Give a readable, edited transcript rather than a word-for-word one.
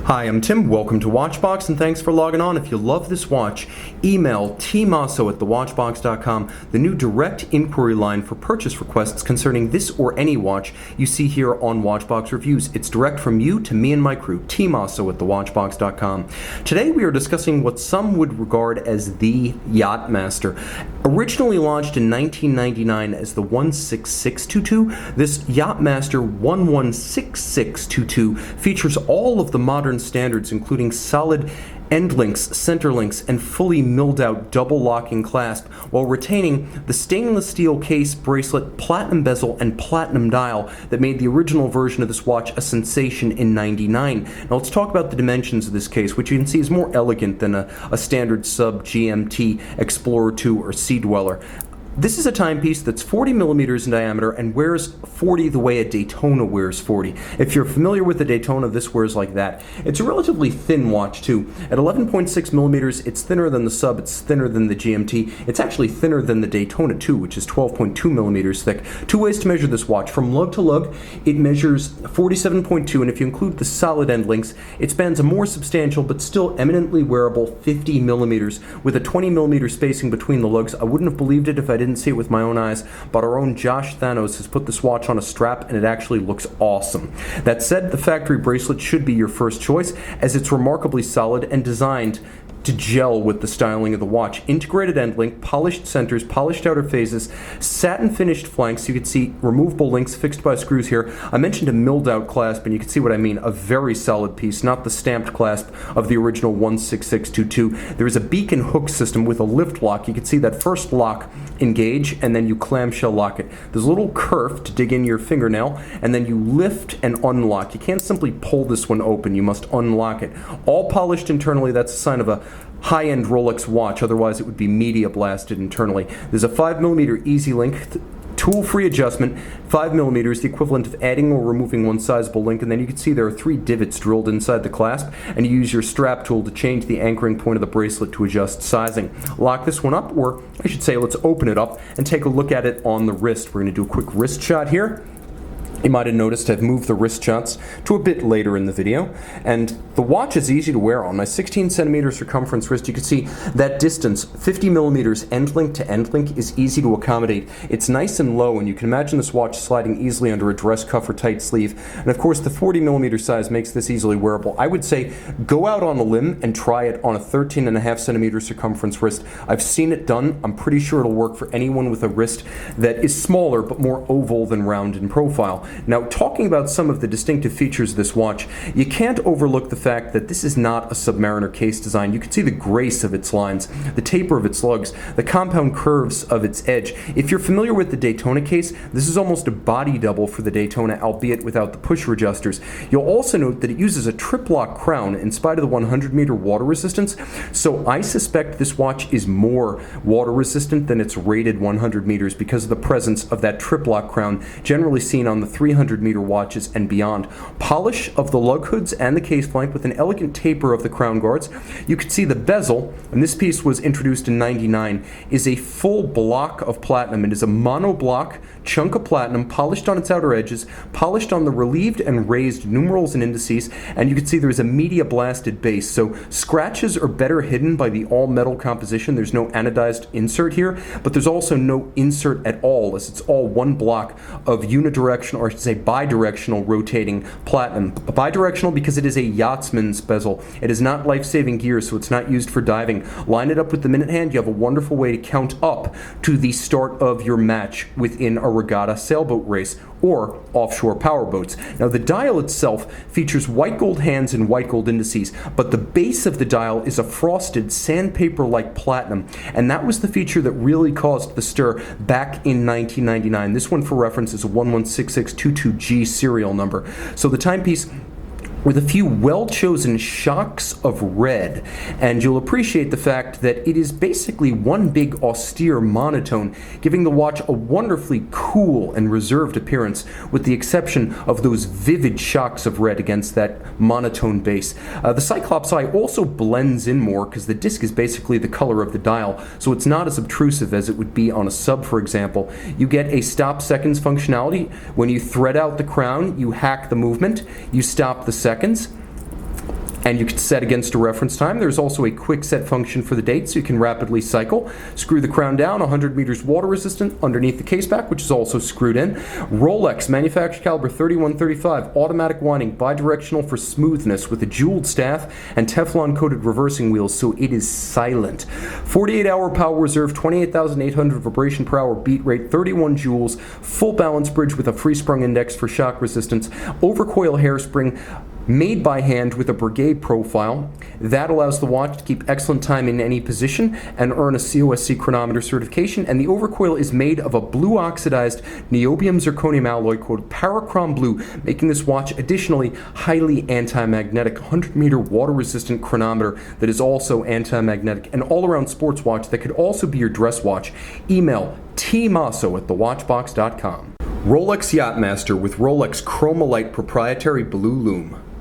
Hi, I'm Tim. Welcome to Watchbox, and thanks for logging on. If you love this watch, email tmosso@thewatchbox.com, the new direct inquiry line for purchase requests concerning this or any watch you see here on Watchbox Reviews. It's direct from you to me and my crew, tmosso@thewatchbox.com. Today we are discussing what some would regard as the Yacht-Master. Originally launched in 1999 as the 16622, this Yacht-Master 116622 features all of the modern standards, including solid end links, center links, and fully milled out double locking clasp, while retaining the stainless steel case, bracelet, platinum bezel, and platinum dial that made the original version of this watch a sensation in '99. Now let's talk about the dimensions of this case, which you can see is more elegant than a standard sub GMT Explorer 2 or Sea Dweller. This is a timepiece that's 40 millimeters in diameter and wears 40 the way a Daytona wears 40. If you're familiar with the Daytona, this wears like that. It's a relatively thin watch too. At 11.6 millimeters, it's thinner than the sub, it's thinner than the GMT. It's actually thinner than the Daytona 2, which is 12.2 millimeters thick. Two ways to measure this watch. From lug to lug, it measures 47.2, and if you include the solid end links, it spans a more substantial but still eminently wearable 50 millimeters with a 20 millimeter spacing between the lugs. I wouldn't have believed it if I didn't see it with my own eyes, but our own Josh Thanos has put this watch on a strap and it actually looks awesome. That said, the factory bracelet should be your first choice, as it's remarkably solid and designed to gel with the styling of the watch. Integrated end link, polished centers, polished outer phases, satin finished flanks. You can see removable links fixed by screws here. I mentioned a milled out clasp, and you can see what I mean. A very solid piece, not the stamped clasp of the original 16622. There is a beacon hook system with a lift lock. You can see that first lock engage, and then you clamshell lock it. There's a little kerf to dig in your fingernail, and then you lift and unlock. You can't simply pull this one open, you must unlock it. All polished internally. That's a sign of a high-end Rolex watch, otherwise it would be media blasted internally. There's a 5 millimeter easy link, tool-free adjustment, 5 millimeters, the equivalent of adding or removing one sizable link, and then you can see there are 3 divots drilled inside the clasp, and you use your strap tool to change the anchoring point of the bracelet to adjust sizing. Lock this one up, or I should say let's open it up and take a look at it on the wrist. We're going to do a quick wrist shot here. You might have noticed I've moved the wrist shots to a bit later in the video, and the watch is easy to wear on. My 16 centimeter circumference wrist, you can see that distance, 50 millimeters end link to end link, is easy to accommodate. It's nice and low, and you can imagine this watch sliding easily under a dress cuff or tight sleeve. And of course, the 40 millimeter size makes this easily wearable. I would say go out on a limb and try it on a 13.5 centimeter circumference wrist. I've seen it done. I'm pretty sure it'll work for anyone with a wrist that is smaller but more oval than round in profile. Now, talking about some of the distinctive features of this watch, you can't overlook the fact that this is not a Submariner case design. You can see the grace of its lines, the taper of its lugs, the compound curves of its edge. If you're familiar with the Daytona case, this is almost a body double for the Daytona, albeit without the pusher adjusters. You'll also note that it uses a trip-lock crown in spite of the 100-meter water resistance, so I suspect this watch is more water resistant than its rated 100 meters because of the presence of that trip-lock crown generally seen on the 300-meter watches and beyond. Polish of the lug hoods and the case flank with an elegant taper of the crown guards. You can see the bezel, and this piece was introduced in '99, is a full block of platinum. It is a mono block chunk of platinum polished on its outer edges, polished on the relieved and raised numerals and indices, and you can see there is a media blasted base, so scratches are better hidden by the all metal composition. There's no anodized insert here, but there's also no insert at all, as it's all one block of unidirectional, or I should say bidirectional rotating platinum. Bidirectional because it is a yachtsman's bezel. It is not life-saving gear, so it's not used for diving. Line it up with the minute hand, you have a wonderful way to count up to the start of your match within a regatta sailboat race or offshore powerboats. Now, the dial itself features white gold hands and white gold indices, but the base of the dial is a frosted sandpaper-like platinum, and that was the feature that really caused the stir back in 1999. This one, for reference, is a 116622G serial number. So the timepiece with a few well-chosen shocks of red, and you'll appreciate the fact that it is basically one big austere monotone, giving the watch a wonderfully cool and reserved appearance, with the exception of those vivid shocks of red against that monotone base. The Cyclops eye also blends in more because the disc is basically the color of the dial, so it's not as obtrusive as it would be on a sub, for example. You get a stop seconds functionality. When you thread out the crown, you hack the movement, you stop the seconds. And you can set against a reference time. There's also a quick set function for the date, so you can rapidly cycle. Screw the crown down, 100 meters water resistant underneath the case back, which is also screwed in. Rolex, manufactured caliber 3135, automatic winding, bidirectional for smoothness with a jeweled staff and Teflon coated reversing wheels, so it is silent. 48-hour power reserve, 28,800 vibration per hour beat rate, 31 joules, full balance bridge with a free sprung index for shock resistance, overcoil hairspring, made by hand with a brigade profile. That allows the watch to keep excellent time in any position and earn a COSC chronometer certification. And the overcoil is made of a blue oxidized niobium zirconium alloy called Parachrom Blue, making this watch additionally highly anti-magnetic, 100-meter water-resistant chronometer that is also anti-magnetic, an all-around sports watch that could also be your dress watch. Email tmosso@thewatchbox.com. Rolex Yacht-Master with Rolex Chromolite proprietary blue lume.